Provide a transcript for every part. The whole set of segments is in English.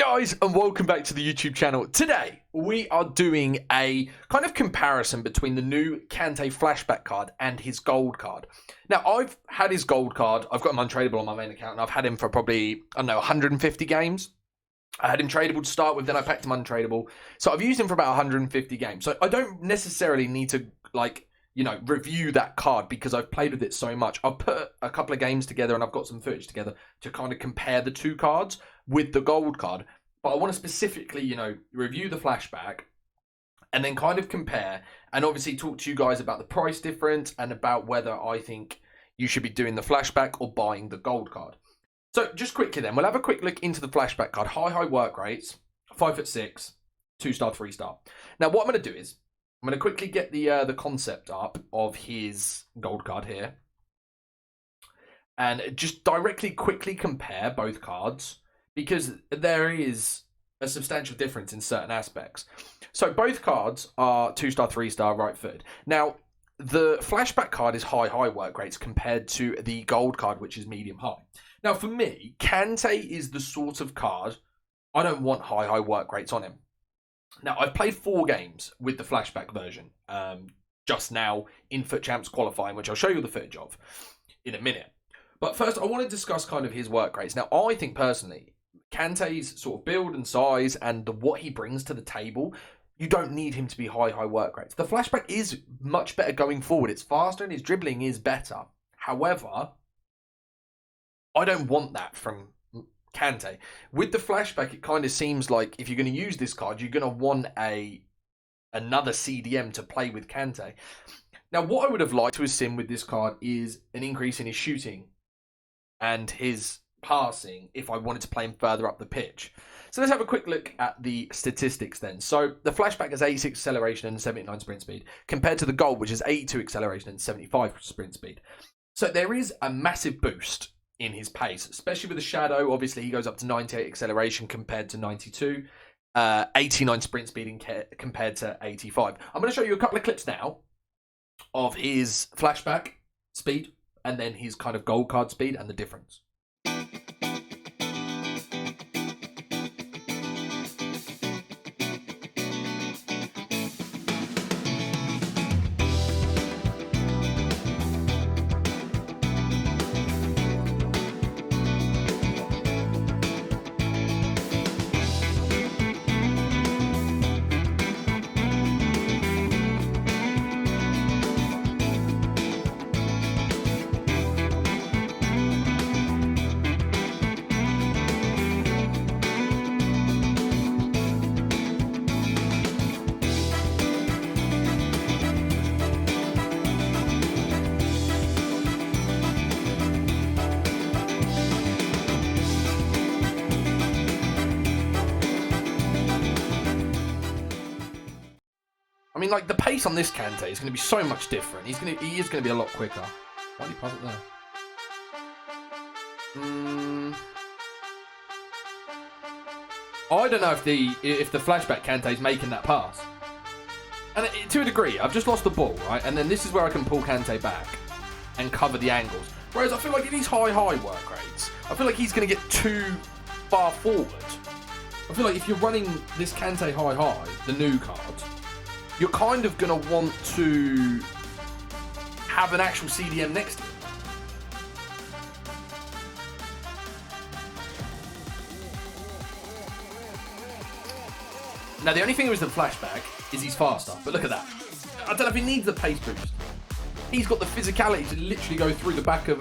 Guys, and welcome back to the YouTube channel. Today we are doing a kind of comparison between the new Kante Flashback card and his gold card. Now, I've had his gold card. I've got him untradeable on my main account, and I've had him for probably, I don't know, 150 games. I had him tradable to start with, then I packed him untradeable. So I've used him for about 150 games. So I don't necessarily need to, review that card because I've played with it so much. I've put a couple of games together and I've got some footage together to kind of compare the two cards with the gold card. But I want to specifically, review the flashback and then kind of compare and obviously talk to you guys about the price difference and about whether I think you should be doing the flashback or buying the gold card. So just quickly then, we'll have a quick look into the flashback card. High work rates, 5'6", 2-star, 3-star. Now what I'm going to do is, I'm going to quickly get the concept up of his gold card here. And just quickly compare both cards, because there is a substantial difference in certain aspects. So both cards are 2-star, 3-star, right-footed. Now, the flashback card is high work rates compared to the gold card, which is medium-high. Now, for me, Kante is the sort of card I don't want high work rates on him. Now, I've played 4 games with the flashback version just now in FUT Champs qualifying, which I'll show you the footage of in a minute. But first, I want to discuss kind of his work rates. Now, I think personally, Kante's sort of build and size and what he brings to the table, you don't need him to be high work rates. The flashback is much better going forward. It's faster and his dribbling is better. However, I don't want that from Kante. With the flashback, it kind of seems like if you're going to use this card, you're going to want another CDM to play with Kante. Now, what I would have liked to have seen with this card is an increase in his shooting and his passing if I wanted to play him further up the pitch. So let's have a quick look at the statistics then. So the flashback has 86 acceleration and 79 sprint speed compared to the gold, which is 82 acceleration and 75 sprint speed. So there is a massive boost in his pace, especially with the shadow. Obviously, he goes up to 98 acceleration compared to 92, 89 sprint speed compared to 85. I'm going to show you a couple of clips now of his flashback speed and then his kind of gold card speed and the difference. I mean, like, the pace on this Kante is going to be so much different. He is going to be a lot quicker. Why did he pass it there? I don't know if the flashback Kante is making that pass. And to a degree, I've just lost the ball, right? And then this is where I can pull Kante back and cover the angles. Whereas I feel like in these high work rates, I feel like he's going to get too far forward. I feel like if you're running this Kante high, the new card, you're kind of going to want to have an actual CDM next to him. Now, the only thing with the flashback is he's faster, but look at that. I don't know if he needs the pace boost. He's got the physicality to literally go through the back of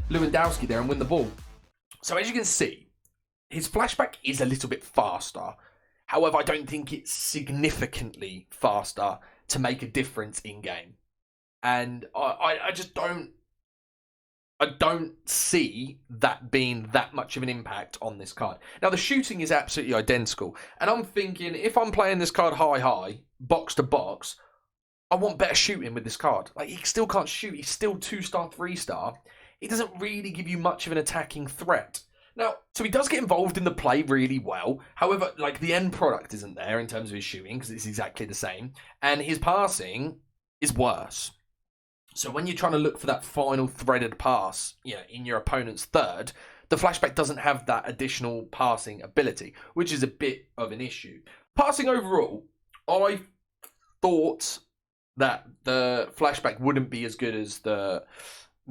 Lewandowski there and win the ball. So as you can see, his flashback is a little bit faster. However, I don't think it's significantly faster to make a difference in game. And I just don't see that being that much of an impact on this card. Now, the shooting is absolutely identical. And I'm thinking, if I'm playing this card high, box to box, I want better shooting with this card. Like, he still can't shoot. He's still 2-star, 3-star. He doesn't really give you much of an attacking threat. Now, so he does get involved in the play really well. However, like, the end product isn't there in terms of his shooting because it's exactly the same. And his passing is worse. So when you're trying to look for that final threaded pass, in your opponent's third, the Flashback doesn't have that additional passing ability, which is a bit of an issue. Passing overall, I thought that the Flashback wouldn't be as good as the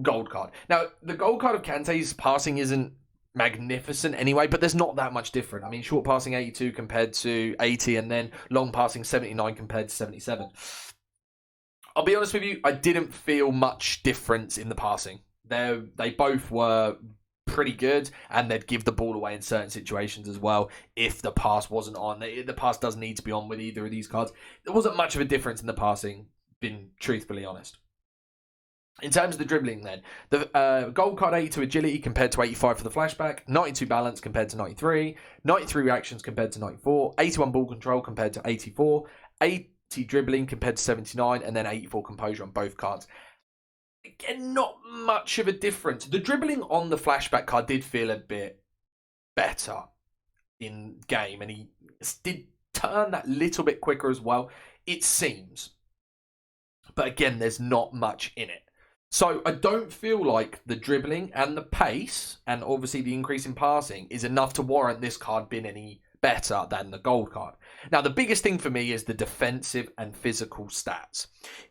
gold card. Now, the gold card of Kante's passing isn't magnificent anyway, but there's not that much different. I mean, short passing 82 compared to 80, and then long passing 79 compared to 77. I'll be honest with you, I didn't feel much difference in the passing. They both were pretty good, and they'd give the ball away in certain situations as well if the pass wasn't on. The pass does need to be on with either of these cards. There wasn't much of a difference in the passing, being truthfully honest. In terms of the dribbling then, the gold card 82 agility compared to 85 for the Flashback, 92 balance compared to 93, 93 reactions compared to 94, 81 ball control compared to 84, 80 dribbling compared to 79, and then 84 composure on both cards. Again, not much of a difference. The dribbling on the Flashback card did feel a bit better in game, and he did turn that little bit quicker as well, it seems. But again, there's not much in it. So I don't feel like the dribbling and the pace, and obviously the increase in passing, is enough to warrant this card being any better than the gold card. Now, the biggest thing for me is the defensive and physical stats.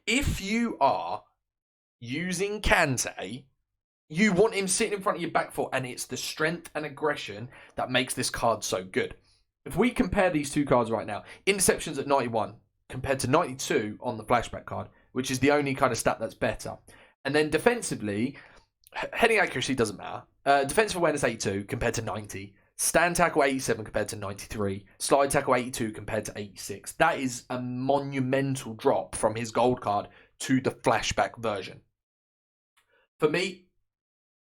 If you are using Kante, you want him sitting in front of your back foot, and it's the strength and aggression that makes this card so good. If we compare these two cards right now, interceptions at 91 compared to 92 on the Flashback card, which is the only kind of stat that's better. And then defensively, heading accuracy doesn't matter. Defensive awareness 82 compared to 90. Stand tackle 87 compared to 93. Slide tackle 82 compared to 86. That is a monumental drop from his gold card to the Flashback version. For me,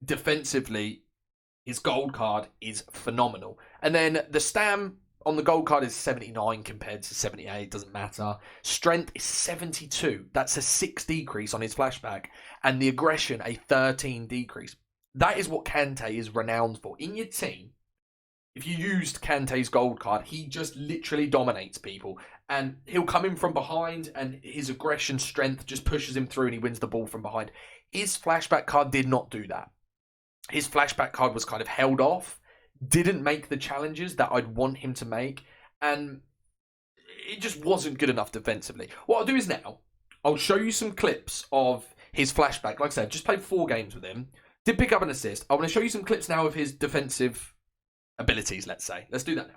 defensively, his gold card is phenomenal. And then the stam on the gold card is 79 compared to 78. Doesn't matter. Strength is 72. That's a 6 decrease on his Flashback. And the aggression, a 13 decrease. That is what Kante is renowned for. In your team, if you used Kante's gold card, he just literally dominates people. And he'll come in from behind, and his aggression strength just pushes him through, and he wins the ball from behind. His Flashback card did not do that. His Flashback card was kind of held off, didn't make the challenges that I'd want him to make, and it just wasn't good enough defensively. What I'll do is now, I'll show you some clips of his Flashback. Like I said, just played 4 games with him. Did pick up an assist. I want to show you some clips now of his defensive abilities, let's say. Let's do that now.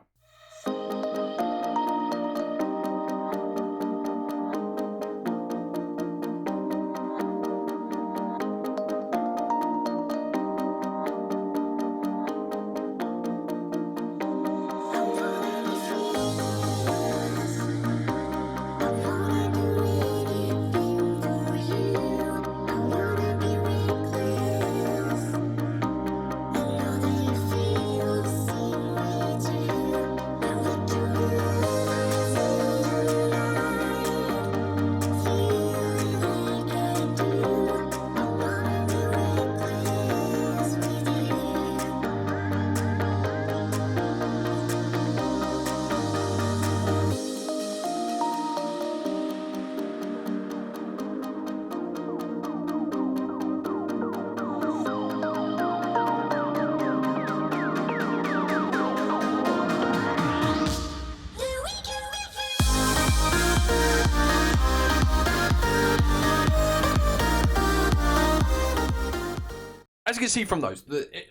As you can see from those,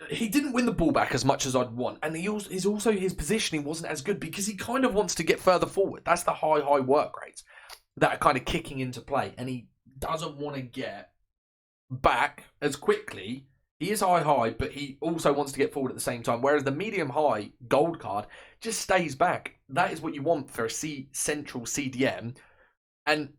he didn't win the ball back as much as I'd want. And his positioning wasn't as good because he kind of wants to get further forward. That's the high work rates that are kind of kicking into play. And he doesn't want to get back as quickly. He is high, but he also wants to get forward at the same time. Whereas the medium-high gold card just stays back. That is what you want for a central CDM. And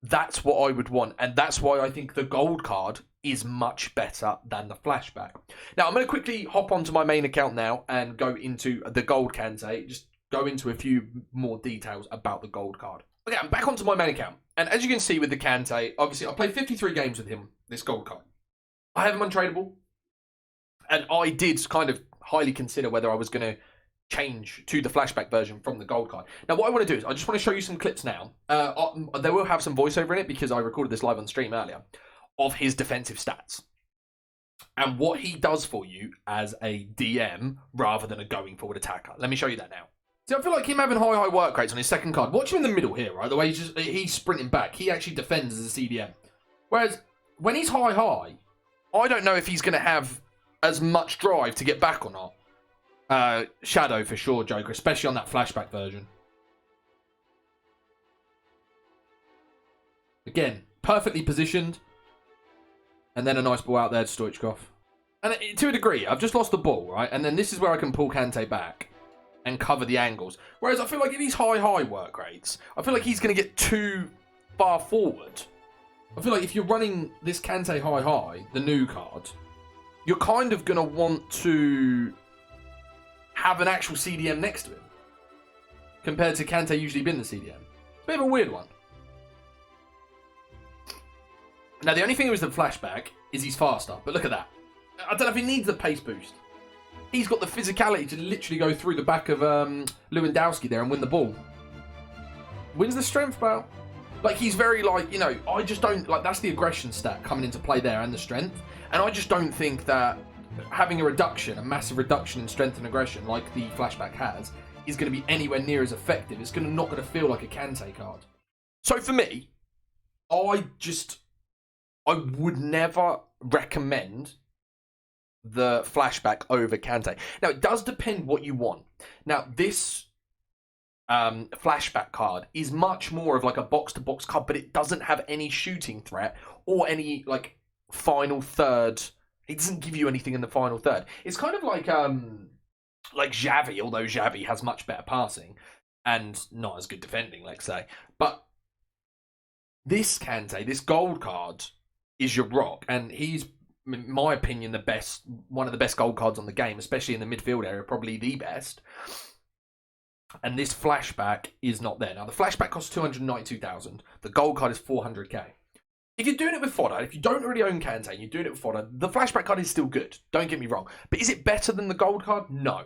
that's what I would want. And that's why I think the gold card is much better than the Flashback. Now, I'm going to quickly hop onto my main account now and go into the gold Kante. Just go into a few more details about the gold card. Okay, I'm back onto my main account. And as you can see with the Kante, obviously I played 53 games with him, this gold card. I have him untradeable. And I did kind of highly consider whether I was going to change to the Flashback version from the gold card. Now, what I want to do is I just want to show you some clips now. They will have some voiceover in it because I recorded this live on stream earlier of his defensive stats. and what he does for you as a DM rather than a going forward attacker. Let me show you that now. See, I feel like him having high work rates on his second card. Watch him in the middle here, right? The way he's sprinting back. He actually defends as a CDM. Whereas when he's high, I don't know if he's going to have as much drive to get back or not. Shadow for sure, Joker, especially on that flashback version. Again, perfectly positioned. And then a nice ball out there to Stoichkov. And to a degree, I've just lost the ball, right? And then this is where I can pull Kante back and cover the angles. Whereas I feel like if he's high work rates, I feel like he's going to get too far forward. I feel like if you're running this Kante high, the new card, you're kind of going to want to have an actual CDM next to him. Compared to Kante usually being the CDM. It's a bit of a weird one. Now, the only thing with the flashback is he's faster. But look at that. I don't know if he needs a pace boost. He's got the physicality to literally go through the back of Lewandowski there and win the ball. Wins the strength battle. Like, he's very, like, you know, I just don't, like, that's the aggression stat coming into play there and the strength. And I just don't think that having a massive reduction in strength and aggression like the flashback has, is going to be anywhere near as effective. It's not going to feel like a Kante card. So for me, I would never recommend the flashback over Kante. Now, it does depend what you want. Now, this flashback card is much more of like a box-to-box card, but it doesn't have any shooting threat or any like final third. It doesn't give you anything in the final third. It's kind of like Xavi, although Xavi has much better passing and not as good defending, let's say. But this Kante, this gold card, is your rock, and he's, in my opinion, one of the best gold cards on the game, especially in the midfield area, probably the best. And this flashback is not there. Now, the flashback costs 292,000. The gold card is 400k. If you're doing it with fodder, if you don't already own Kante and you're doing it with fodder, the flashback card is still good. Don't get me wrong. But is it better than the gold card? No.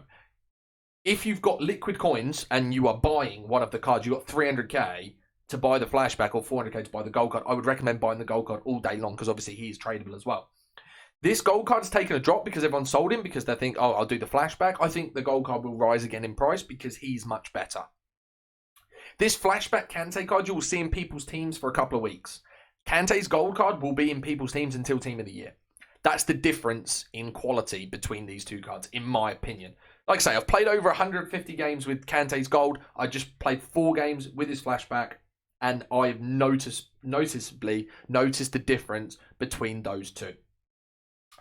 If you've got liquid coins and you are buying one of the cards, you've got 300k to buy the flashback or 400k to buy the gold card, I would recommend buying the gold card all day long because obviously he is tradable as well. This gold card has taken a drop because everyone sold him because they think, oh, I'll do the flashback. I think the gold card will rise again in price because he's much better. This flashback Kante card you will see in people's teams for a couple of weeks. Kante's gold card will be in people's teams until Team of the Year. That's the difference in quality between these two cards, in my opinion. Like I say, I've played over 150 games with Kante's gold. I just played 4 games with his flashback, and I've noticeably noticed the difference between those two.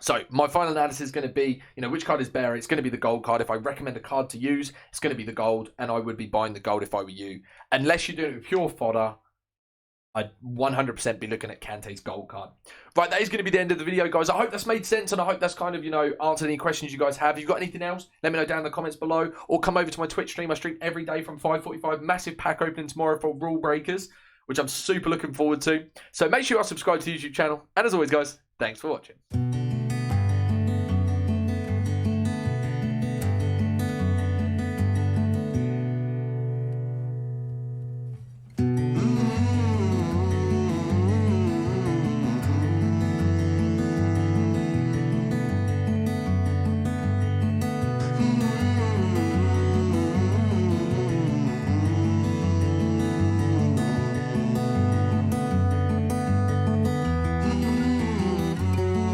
So my final analysis is going to be, which card is better? It's going to be the gold card. If I recommend a card to use, it's going to be the gold, and I would be buying the gold if I were you. Unless you're doing it with pure fodder, I'd 100% be looking at Kante's gold card. Right, that is going to be the end of the video, guys. I hope that's made sense, and I hope that's kind of, answered any questions you guys have. If you've got anything else, let me know down in the comments below, or come over to my Twitch stream. I stream every day from 5:45. Massive pack opening tomorrow for Rule Breakers, which I'm super looking forward to. So make sure you are subscribed to the YouTube channel. And as always, guys, thanks for watching.